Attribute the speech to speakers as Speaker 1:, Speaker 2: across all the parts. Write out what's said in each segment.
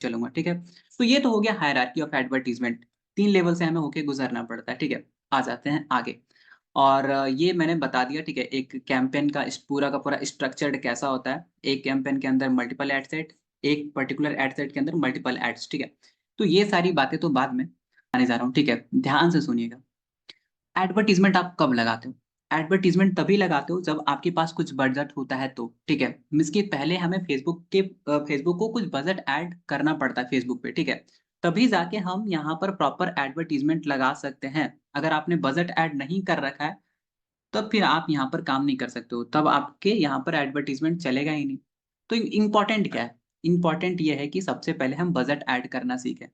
Speaker 1: चलूंगा, ठीक है। तो ये तो हो गया हायरार्की ऑफ एडवर्टीजमेंट, 3 लेवल से हमें होके गुजरना पड़ता है, ठीक है। आ जाते हैं आगे। और ये मैंने बता दिया, ठीक है, एक कैंपेन का पूरा का पूरा स्ट्रक्चर्ड कैसा होता है। एक कैंपेन के अंदर मल्टीपल एड सेट, एक पर्टिकुलर एड सेट के अंदर मल्टीपल एड्स, ठीक है। तो ये सारी बातें तो बाद में आने जा रहा हूँ, ठीक है। ध्यान से सुनिएगा। एडवर्टीजमेंट आप कब लगाते हो? एडवर्टीजमेंट तभी लगाते हो जब आपके पास कुछ बजट होता है तो, ठीक है। मीन्स कि पहले हमें फेसबुक को कुछ बजट ऐड करना पड़ता है फेसबुक पे, ठीक है। तभी जाके हम यहाँ पर प्रॉपर एडवर्टीजमेंट लगा सकते हैं। अगर आपने बजट ऐड नहीं कर रखा है तब फिर आप यहाँ पर काम नहीं कर सकते हो, तब आपके यहाँ पर एडवर्टीजमेंट चलेगा ही नहीं। तो इम्पोर्टेंट क्या है? इम्पोर्टेंट ये है कि सबसे पहले हम बजट ऐड करना सीखें।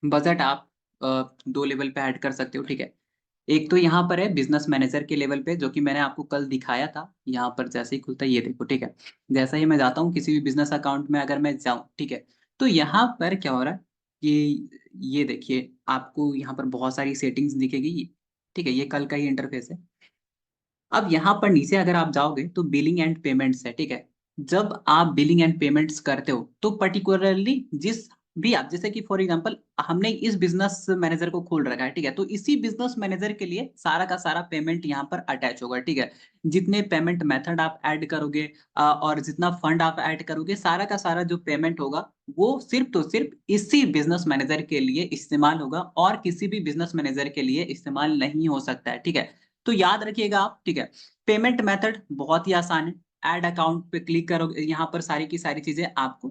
Speaker 1: बजट आप 2 लेवल पे ऐड कर सकते हो, ठीक है। एक तो यहाँ पर है बिजनेस मैनेजर के लेवल पे, जो कि मैंने आपको कल दिखाया था। यहाँ पर जैसे ही खुलता है ये देखो, ठीक है। जैसा ही मैं जाता हूँ किसी भी बिजनेस अकाउंट में, अगर मैं जाऊँ, ठीक है, तो यहाँ पर क्या हो रहा है कि ये देखिए आपको यहाँ पर बहुत सारी सेटिंग्स दिखेगी, ठीक है। ये कल का ही इंटरफेस है। अब यहाँ पर नीचे अगर आप जाओगे तो बिलिंग एंड पेमेंट्स है, ठीक है। जब आप बिलिंग एंड पेमेंट्स करते हो तो पर्टिकुलरली जिस भी आप, जैसे कि फॉर एग्जांपल हमने इस बिजनेस मैनेजर को खोल रखा है, ठीक है, तो इसी बिजनेस मैनेजर के लिए सारा का सारा पेमेंट यहाँ पर अटैच होगा, ठीक है। जितने पेमेंट मेथड आप ऐड करोगे और जितना फंड आप ऐड करोगे, सारा का सारा जो पेमेंट होगा वो सिर्फ तो सिर्फ इसी बिजनेस मैनेजर के लिए इस्तेमाल होगा और किसी भी बिजनेस मैनेजर के लिए इस्तेमाल नहीं हो सकता है, ठीक है। तो याद रखिएगा आप, ठीक है। पेमेंट मेथड बहुत ही आसान है। ऐड अकाउंट पे क्लिक करोगे, यहाँ पर सारी की सारी चीजें आपको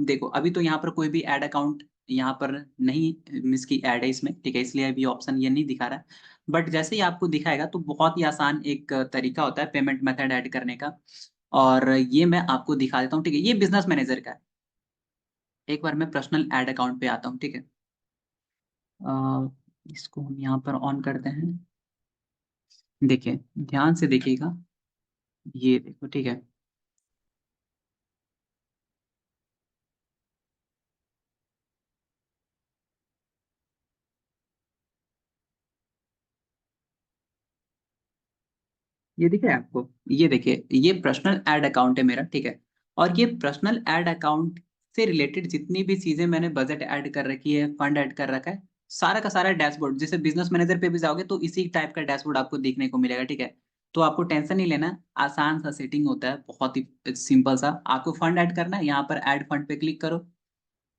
Speaker 1: देखो। अभी तो यहाँ पर कोई भी ऐड अकाउंट यहाँ पर नहीं, मिस की ऐड है इसमें, ठीक है, इसलिए अभी ऑप्शन ये नहीं दिखा रहा है। बट जैसे ही आपको दिखाएगा तो बहुत ही आसान एक तरीका होता है पेमेंट मेथड ऐड करने का। और ये मैं आपको दिखा देता हूँ, ठीक है। ये बिजनेस मैनेजर का है। एक बार मैं पर्सनल ऐड अकाउंट पे आता हूँ, ठीक है। अ, इसको हम यहाँ पर ऑन करते हैं। देखिए, ध्यान से देखिएगा, ये देखो, ठीक है। ये दिख रहा है आपको? ये देखिए, ये पर्सनल ऐड अकाउंट है मेरा, ठीक है। और ये पर्सनल ऐड अकाउंट से रिलेटेड जितनी भी चीजें मैंने बजट ऐड कर रखी है, फंड ऐड कर रखा है, सारा का सारा डैशबोर्ड, जैसे बिजनेस मैनेजर पे भी जाओगे तो इसी टाइप का डैशबोर्ड आपको देखने को मिलेगा, ठीक है। तो आपको टेंशन नहीं लेना, आसान सा सेटिंग होता है, बहुत ही सिंपल सा। आपको फंड ऐड करना है, यहाँ पर ऐड फंड पे क्लिक करो।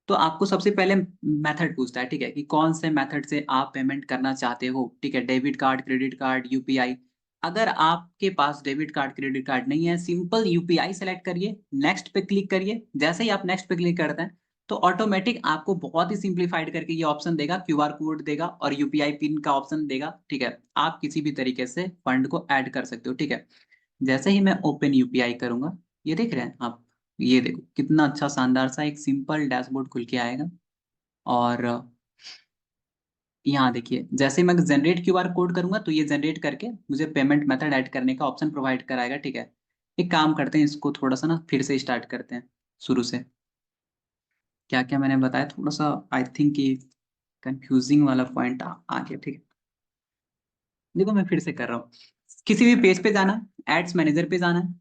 Speaker 1: तो आपको सबसे पहले मेथड पूछता है, ठीक है, कि कौन से मेथड से आप पेमेंट करना चाहते हो, ठीक है। Debit card, credit card, UPI. अगर आपके पास डेबिट कार्ड, क्रेडिट कार्ड नहीं है, सिंपल यूपीआई सेलेक्ट करिए, नेक्स्ट पे क्लिक करिए। जैसे ही आप नेक्स्ट पे क्लिक करते हैं तो ऑटोमेटिक आपको बहुत ही सिंप्लीफाइड करके ये ऑप्शन देगा, क्यूआर कोड देगा और यूपीआई पिन का ऑप्शन देगा, ठीक है। आप किसी भी तरीके से फंड को ऐड कर सकते हो, ठीक है। जैसे ही मैं ओपन यूपीआई करूंगा, ये देख रहे हैं आप, ये देखो कितना अच्छा शानदार सा एक सिंपल डैशबोर्ड खुल के आएगा। और यहाँ देखिए, जैसे मैं जनरेट क्यूआर कोड करूंगा तो ये जनरेट करके मुझे पेमेंट मेथड ऐड करने का ऑप्शन प्रोवाइड कराएगा, ठीक है। एक काम करते हैं, इसको थोड़ा सा ना फिर से स्टार्ट करते हैं शुरू से। क्या क्या मैंने बताया, थोड़ा सा आई थिंक कि कंफ्यूजिंग वाला पॉइंट आ गया, ठीक है। देखो मैं फिर से कर रहा हूँ। किसी भी पेज पे जाना है, एड्स मैनेजर पे जाना है।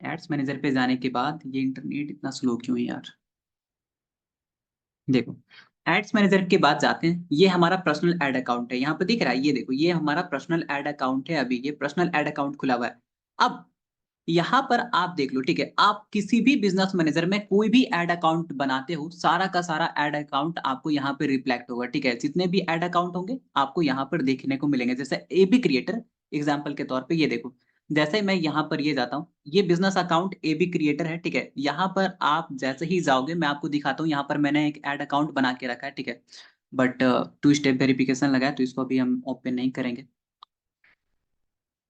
Speaker 1: एड्स मैनेजर पे जाने के बाद, ये इंटरनेट इतना स्लो क्यों है यार। देखो, एड्स मैनेजर के बाद जाते हैं, ये हमारा पर्सनल ऐड अकाउंट है, यहाँ पे दिख रहा है, ये देखो, ये हमारा पर्सनल ऐड अकाउंट है। अभी ये पर्सनल ऐड अकाउंट खुला हुआ है। अब यहाँ पर आप देख लो, ठीक है, आप किसी भी बिजनेस मैनेजर में कोई भी ऐड अकाउंट बनाते हो, सारा का सारा ऐड अकाउंट आपको यहाँ पे रिफ्लेक्ट होगा, ठीक है। जितने भी ऐड अकाउंट होंगे आपको यहाँ पर देखने को मिलेंगे। जैसे एबी क्रिएटर एग्जाम्पल के तौर पे, ये देखो, जैसे मैं यहाँ पर ये जाता हूँ, ये बिजनेस अकाउंट एबी क्रिएटर है, ठीक है। यहाँ पर आप जैसे ही जाओगे, मैं आपको दिखाता हूँ, यहाँ पर मैंने एक ऐड अकाउंट बना के रखा है, ठीक है। बट 2 स्टेप वेरिफिकेशन लगा है तो इसको अभी हम ओपन नहीं करेंगे।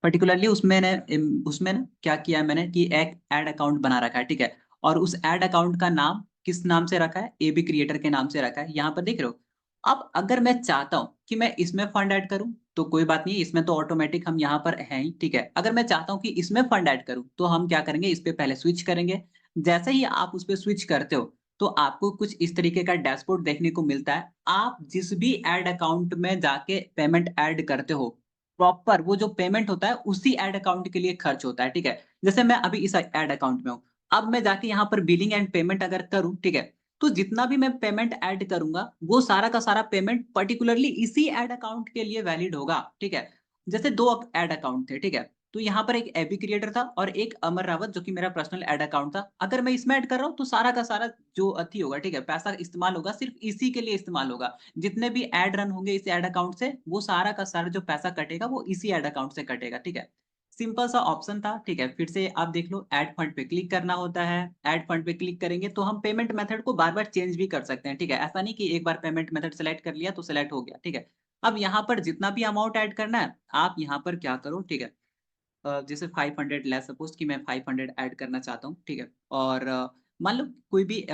Speaker 1: पर्टिकुलरली उसमें ना क्या किया है मैंने कि एक ऐड अकाउंट बना रखा है, ठीक है। और उस ऐड अकाउंट का नाम किस नाम से रखा है? एबी क्रिएटर के नाम से रखा है, यहाँ पर देख रहे हो। अब अगर मैं चाहता हूं कि मैं इसमें फंड ऐड करूं तो कोई बात नहीं, इसमें तो ऑटोमेटिक हम यहाँ पर हैं ही, ठीक है। अगर मैं चाहता हूं कि इसमें फंड ऐड करूं तो हम क्या करेंगे, इस पे पहले स्विच करेंगे। जैसे ही आप उस पे स्विच करते हो तो आपको कुछ इस तरीके का डैशबोर्ड देखने को मिलता है। आप जिस भी ऐड अकाउंट में जाके पेमेंट ऐड करते हो, प्रॉपर वो जो पेमेंट होता है उसी एड अकाउंट के लिए खर्च होता है, ठीक है। जैसे मैं अभी इस एड अकाउंट में हूँ, अब मैं जाके यहाँ पर बिलिंग एंड पेमेंट अगर करूँ, ठीक है, तो जितना भी मैं पेमेंट ऐड करूंगा वो सारा का सारा पेमेंट पर्टिकुलरली इसी एड अकाउंट के लिए वैलिड होगा, ठीक है। जैसे दो एड अकाउंट थे, ठीक है, तो यहाँ पर एक एबी क्रिएटर था और एक अमर रावत जो कि मेरा पर्सनल एड अकाउंट था। अगर मैं इसमें ऐड कर रहा हूँ तो सारा का सारा जो अथी होगा, ठीक है, पैसा इस्तेमाल होगा सिर्फ इसी के लिए इस्तेमाल होगा। जितने भी ऐड रन होंगे इस ऐड अकाउंट से वो सारा का सारा जो पैसा कटेगा वो इसी ऐड अकाउंट से कटेगा, ठीक है। सिंपल सा ऑप्शन था, ठीक है। फिर से आप देख लो, ऐड फंड पे क्लिक करना होता है। ऐड फंड पे क्लिक करेंगे तो हम पेमेंट मेथड को बार बार चेंज भी कर सकते हैं, ठीक है। ऐसा नहीं कि एक बार पेमेंट मेथड सेलेक्ट कर लिया तो सेलेक्ट हो गया, ठीक है। अब यहाँ पर जितना भी अमाउंट ऐड करना है आप यहाँ पर क्या करो, ठीक है, जैसे 500 लेस सपोज कि मैं 500 ऐड करना चाहता हूँ, ठीक है। और मान लो कोई भी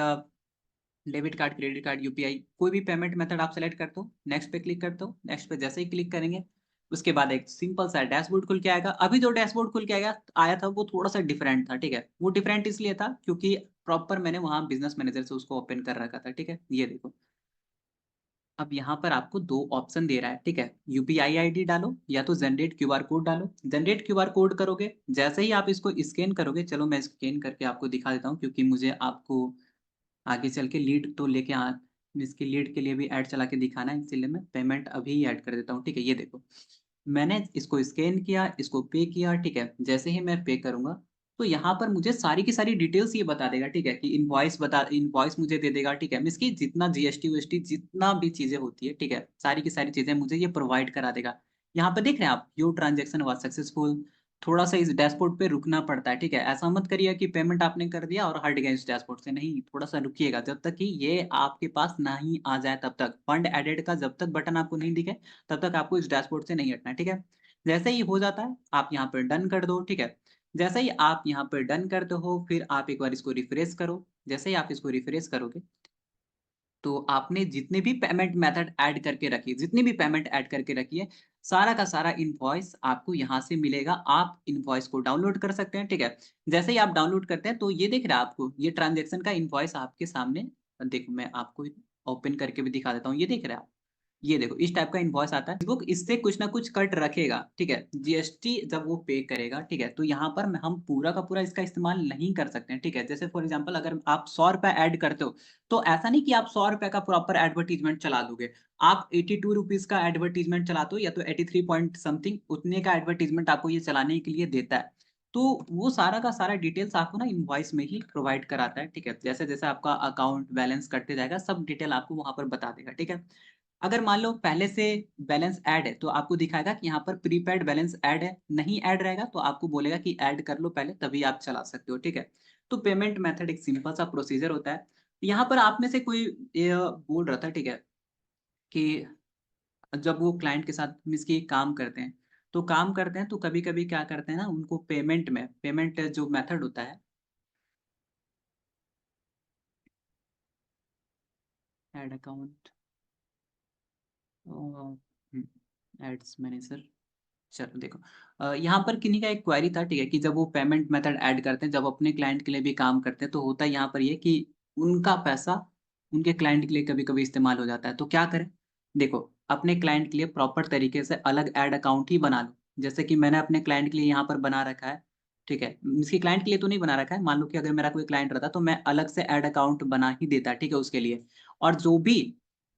Speaker 1: debit card, credit card, UPI, कोई भी पेमेंट मेथड आप सेलेक्ट करते हो, नेक्स्ट पे क्लिक करते हो। नेक्स्ट पे जैसे ही क्लिक करेंगे उसके बाद एक सिंपल सा डैशबोर्ड खुल के आएगा। अभी जो डैशबोर्ड खुल के आया था वो थोड़ा सा डिफरेंट था, ठीक है। वो डिफरेंट इसलिए था क्योंकि प्रॉपर मैंने वहाँ बिजनेस मैनेजर से उसको ओपन कर रखा था, ठीक है। ये देखो, अब यहाँ पर आपको दो ऑप्शन दे रहा है, ठीक है। यूपीआई आईडी डालो या तो जनरेट क्यूआर कोड डालो। जनरेट क्यूआर कोड करोगे, जैसे ही आप इसको स्कैन करोगे, चलो मैं स्कैन करके आपको दिखा देता हूँ क्योंकि मुझे आपको आगे चल के लीड तो लेके आ इसकी लीड के लिए भी ऐड चला के दिखाना है, इसलिए मैं पेमेंट अभी ही ऐड कर देता हूँ, ठीक है। ये देखो, मैंने इसको स्कैन किया, इसको पे किया, ठीक है। जैसे ही मैं पे करूँगा तो यहाँ पर मुझे सारी की सारी डिटेल्स ये बता देगा, ठीक है, कि इनवॉइस मुझे दे देगा, ठीक है। मीन्स की जितना जीएसटी वीएसटी जितना भी चीज़ें होती है, ठीक है, सारी की सारी चीज़ें मुझे ये प्रोवाइड करा देगा। यहाँ पे देख रहे हैं आप, योर ट्रांजेक्शन वाज सक्सेसफुल। थोड़ा-सा इस डैशबोर्ड पे रुकना पड़ता है, ठीक है। ऐसा मत करिए कि पेमेंट आपने कर दिया और हट गए इस डैशबोर्ड से, नहीं, थोड़ा-सा रुकिएगा जब तक कि ये आपके पास नहीं आ जाए तब तक। फंड एडेड का जब तक बटन आपको नहीं दिखे, तब तक आपको इस डैशबोर्ड से नहीं हटना है, ठीक है। जैसे ही हो जाता है, आप यहाँ पर डन कर दो, ठीक है। जैसे ही आप यहाँ पर डन करते हो, फिर आप एक बार इसको रिफ्रेश करो। जैसे ही आप इसको रिफ्रेश करोगे तो आपने जितने भी पेमेंट मेथड ऐड करके रखी है, जितनी भी पेमेंट ऐड करके रखी है, सारा का सारा इनवॉइस आपको यहाँ से मिलेगा। आप इनवॉइस को डाउनलोड कर सकते हैं, ठीक है। जैसे ही आप डाउनलोड करते हैं तो ये दिख रहा है आपको, ये ट्रांज़ैक्शन का इनवॉइस आपके सामने। देखो मैं आपको ओपन करके भी दिखा देता हूँ, ये दिख रहा है आप? ये देखो इस टाइप का इनवॉइस आता है। फेसबुक इससे कुछ ना कुछ कट रखेगा, ठीक है। जीएसटी जब वो पे करेगा, ठीक है, तो यहाँ पर हम पूरा का पूरा इसका इस्तेमाल नहीं कर सकते हैं, ठीक है। जैसे फॉर एग्जांपल अगर आप ₹100 ऐड करते हो, तो ऐसा नहीं कि आप ₹100 का प्रॉपर एडवर्टाइज़मेंट चला दोगे। आप ₹82 का एडवर्टाइज़मेंट चलाते हो या तो 83 पॉइंट समथिंग उतने का एडवर्टाइज़मेंट आपको ये चलाने के लिए देता है। तो वो सारा का सारा डिटेल्स आपको ना इनवॉइस में ही प्रोवाइड कराता है, ठीक है। जैसे-जैसे आपका अकाउंट बैलेंस कटते जाएगा, सब डिटेल आपको वहाँ पर बता देगा, ठीक है। अगर मान लो पहले से बैलेंस ऐड है, तो आपको दिखाएगा कि यहाँ पर प्रीपेड बैलेंस ऐड है, नहीं ऐड रहेगा तो आपको बोलेगा कि ऐड कर लो पहले तभी आप चला सकते हो, ठीक है। तो पेमेंट मेथड एक सिंपल सा प्रोसीजर होता है। यहाँ पर आप में से कोई ये बोल रहा था, ठीक है, कि जब वो क्लाइंट के साथ मीन्स कि काम करते हैं, तो काम करते हैं तो कभी-कभी क्या करते हैं ना उनको पेमेंट जो मेथड होता है, ऐड अकाउंट एड्स मैनेजर, चलो देखो, यहाँ पर किन्हीं का एक क्वेरी था, ठीक है, कि जब वो पेमेंट मेथड ऐड करते हैं, जब अपने क्लाइंट के लिए भी काम करते हैं, तो होता है यहाँ पर ये कि उनका पैसा उनके क्लाइंट के लिए कभी-कभी इस्तेमाल हो जाता है, तो क्या करें? देखो, अपने क्लाइंट के लिए प्रॉपर तरीके से अलग ऐड अकाउंट ही बना लो। जैसे कि मैंने अपने क्लाइंट के लिए यहाँ पर बना रखा है, ठीक है? इसके क्लाइंट के लिए तो नहीं बना रखा है, मान लो कि अगर मेरा कोई क्लाइंट रहता, तो मैं अलग से ऐड अकाउंट बना ही देता, ठीक है, उसके लिए। और जो भी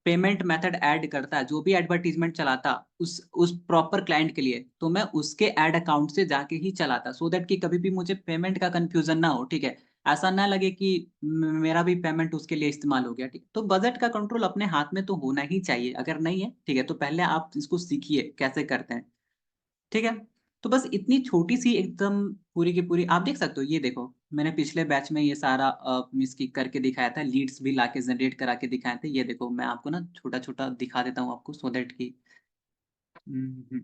Speaker 1: पेमेंट मेथड ऐड करता है, जो भी एडवर्टाइज़मेंट चलाता उस प्रॉपर क्लाइंट के लिए, तो मैं उसके ऐड अकाउंट से जाके ही चलाता सो दैट कि कभी भी मुझे पेमेंट का कन्फ्यूज़न ना हो, ठीक है? ऐसा ना लगे कि मेरा भी पेमेंट उसके लिए इस्तेमाल हो गया, ठीक है? तो बजट का कंट्रोल अपने हाथ में तो होना ही चाहिए, अगर नहीं है, ठीक है, तो पहले आप इसको सीखिए कैसे करते हैं। ठीक है? तो बस इतनी छोटी-सी एकदम पूरी की पूरी आप देख सकते हो, ये देखो, मैंने पिछले बैच में ये सारा मिस की करके दिखाया था, लीड्स भी लाके जनरेट करा के दिखाए थे। ये देखो, मैं आपको ना छोटा-छोटा दिखा देता हूँ आपको सो दैट कि हुँ।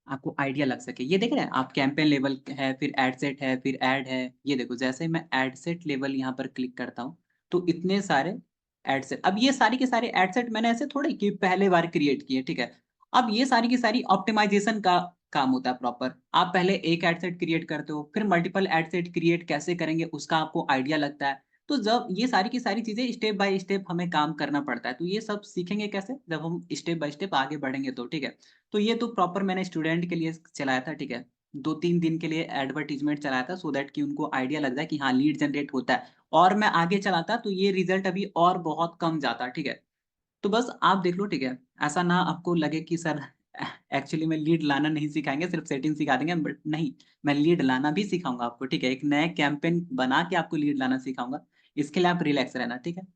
Speaker 1: आपको आइडिया लग सके। ये देख रहे हैं आप, कैंपेन लेवल है, फिर एड सेट है, फिर एड है। ये देखो, जैसे ही मैं एड सेट लेवल यहाँ पर क्लिक करता हूँ, तो इतने सारे एड सेट, अब ये सारी के सारे एड सेट मैंने ऐसे थोड़े कि पहले बार क्रिएट किए, ठीक है? अब ये सारी की सारी ऑप्टिमाइज़ेशन का काम होता है प्रॉपर। आप पहले एक एड सेट क्रिएट करते हो, फिर मल्टीपल एड सेट क्रिएट कैसे करेंगे उसका आपको आइडिया लगता है। तो जब ये सारी की सारी चीज़ें स्टेप बाय स्टेप हमें काम करना पड़ता है। तो ये सब सीखेंगे कैसे? जब हम स्टेप बाय स्टेप आगे बढ़ेंगे तो, ठीक है? तो ये तो प्रॉपर मैंने स्टूडेंट के लिए चलाया था, ठीक है? 2-3 दिन के लिए एडवर्टाइज़मेंट चलाया था सो दैट कि उनको आइडिया लग जाए कि हाँ, लीड जनरेट होता है और मैं आगे चलाता तो ये रिज़ल्ट अभी और बहुत कम जाता, ठीक है? तो बस आप देख लो, ठीक है? ऐसा ना आपको लगे कि सर एक्चुअली में लीड लाना नहीं सिखाएँगे, सिर्फ़ सेटिंग सिखा देंगे बट नहीं, मैं लीड लाना भी सिखाऊँगा आपको, ठीक है? एक नए कैम्पेन बना के आपको लीड लाना सिखाऊँगा। इसके लिए आप रिलैक्स रहना, ठीक है?